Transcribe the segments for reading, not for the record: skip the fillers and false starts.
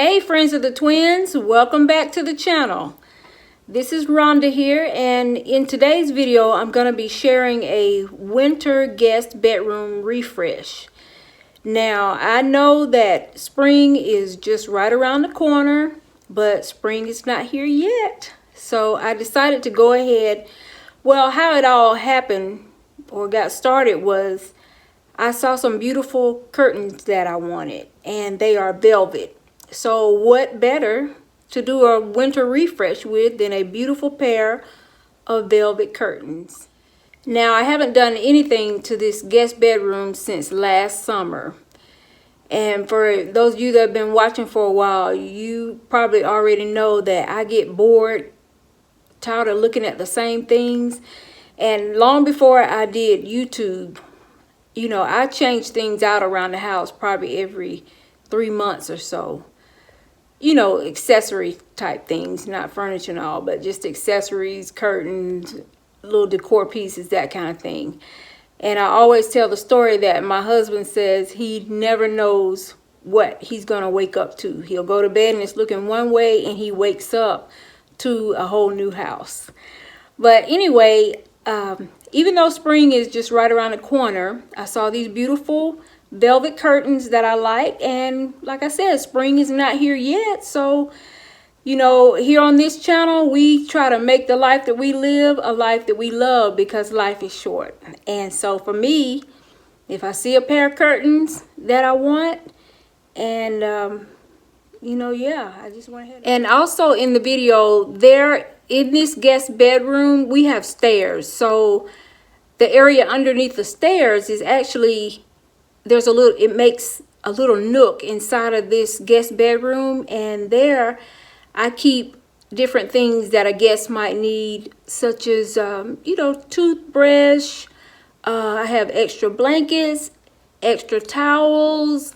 Hey friends of the twins, welcome back to the channel. This is Rhonda here, and in today's video I'm going to be sharing a winter guest bedroom refresh. Now I know that spring is just right around the corner, but spring is not here yet. So I decided to go ahead. Well, how it all happened or got started was I saw some beautiful curtains that I wanted, and they are velvet. So what better to do a winter refresh with than a beautiful pair of velvet curtains. Now I haven't done anything to this guest bedroom since last summer. And for those of you that have been watching for a while, you probably already know that I get bored, tired of looking at the same things. And long before I did YouTube, you know, I change things out around the house probably every 3 months or so. You know, accessory type things, not furniture and all, but just accessories, curtains, little decor pieces, that kind of thing. And I always tell the story that my husband says he never knows what he's going to wake up to. He'll go to bed and it's looking one way, and he wakes up to a whole new house. But anyway, even though spring is just right around the corner, I saw these beautiful velvet curtains that I like, and like I said, spring is not here yet. So, you know, here on this channel, we try to make the life that we live a life that we love, because life is short. And so for me, if I see a pair of curtains that I want, and you know, yeah, I just went ahead. And also in the video, there in this guest bedroom, we have stairs. So the area underneath the stairs is actually, there's a little, it makes a little nook inside of this guest bedroom, and there I keep different things that a guest might need, such as you know, toothbrush. I have extra blankets, extra towels,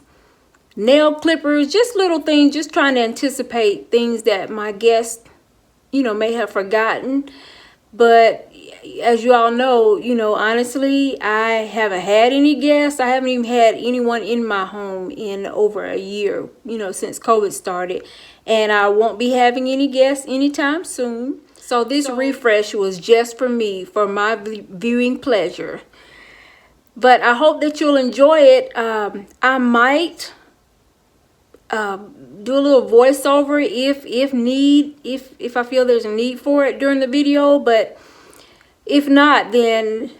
nail clippers, just little things, just trying to anticipate things that my guests, you know, may have forgotten. But as you all know, you know, honestly, I haven't had any guests. I haven't even had anyone in my home in over a year, you know, since COVID started. And I won't be having any guests anytime soon. So this refresh was just for me, for my viewing pleasure. But I hope that you'll enjoy it. I might do a little voiceover if I feel there's a need for it during the video. But if not, then,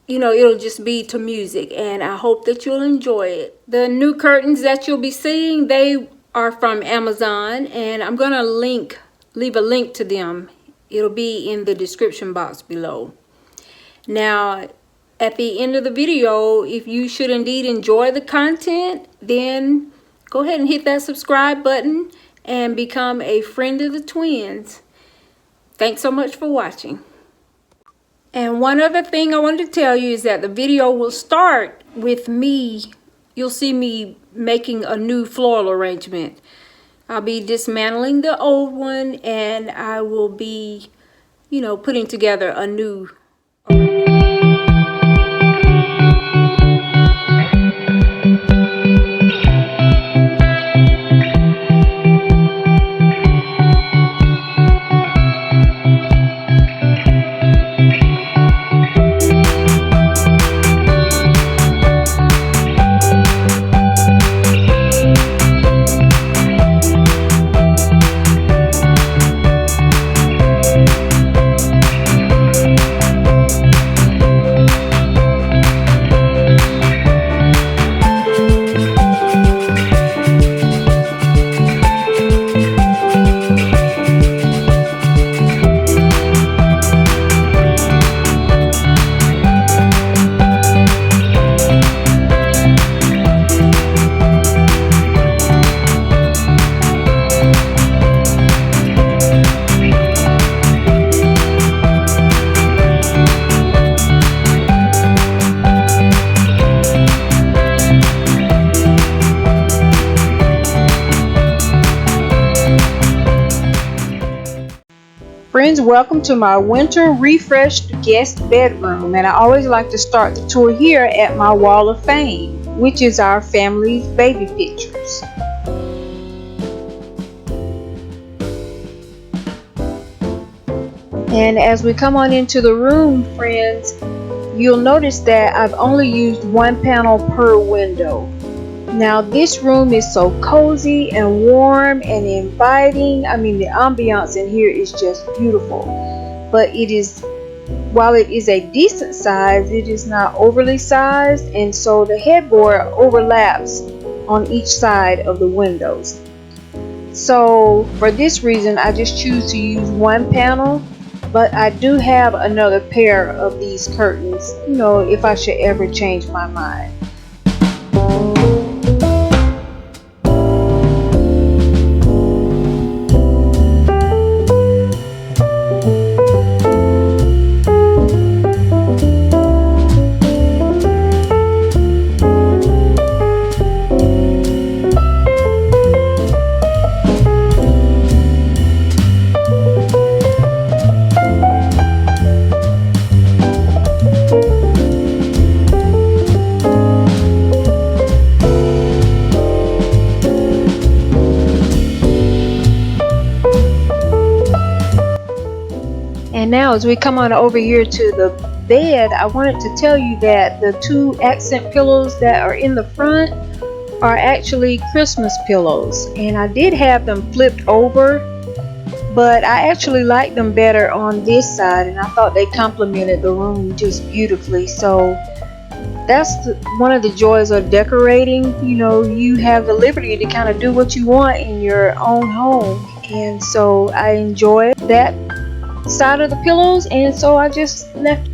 you know, it'll just be to music, and I hope that you'll enjoy it. The new curtains that you'll be seeing, they are from Amazon, and I'm gonna leave a link to them. It'll be in the description box below. Now, at the end of the video, if you should indeed enjoy the content, then go ahead and hit that subscribe button and become a friend of the twins. Thanks so much for watching. And one other thing I wanted to tell you is that the video will start with me. You'll see me making a new floral arrangement. I'll be dismantling the old one, and I will be, you know, putting together a new arrangement. Friends, welcome to my winter refreshed guest bedroom, and I always like to start the tour here at my wall of fame, which is our family's baby pictures. And as we come on into the room, friends, you'll notice that I've only used one panel per window. Now this room is so cozy and warm and inviting. I mean, the ambiance in here is just beautiful. But while it is a decent size, it is not overly sized, and so the headboard overlaps on each side of the windows. So for this reason, I just choose to use one panel, but I do have another pair of these curtains, if I should ever change my mind. And now as we come on over here to the bed, I wanted to tell you that the 2 accent pillows that are in the front are actually Christmas pillows. And I did have them flipped over, but I actually like them better on this side, and I thought they complemented the room just beautifully. So that's one of the joys of decorating. You have the liberty to kind of do what you want in your own home, and so I enjoy that side of the pillows, and so I just left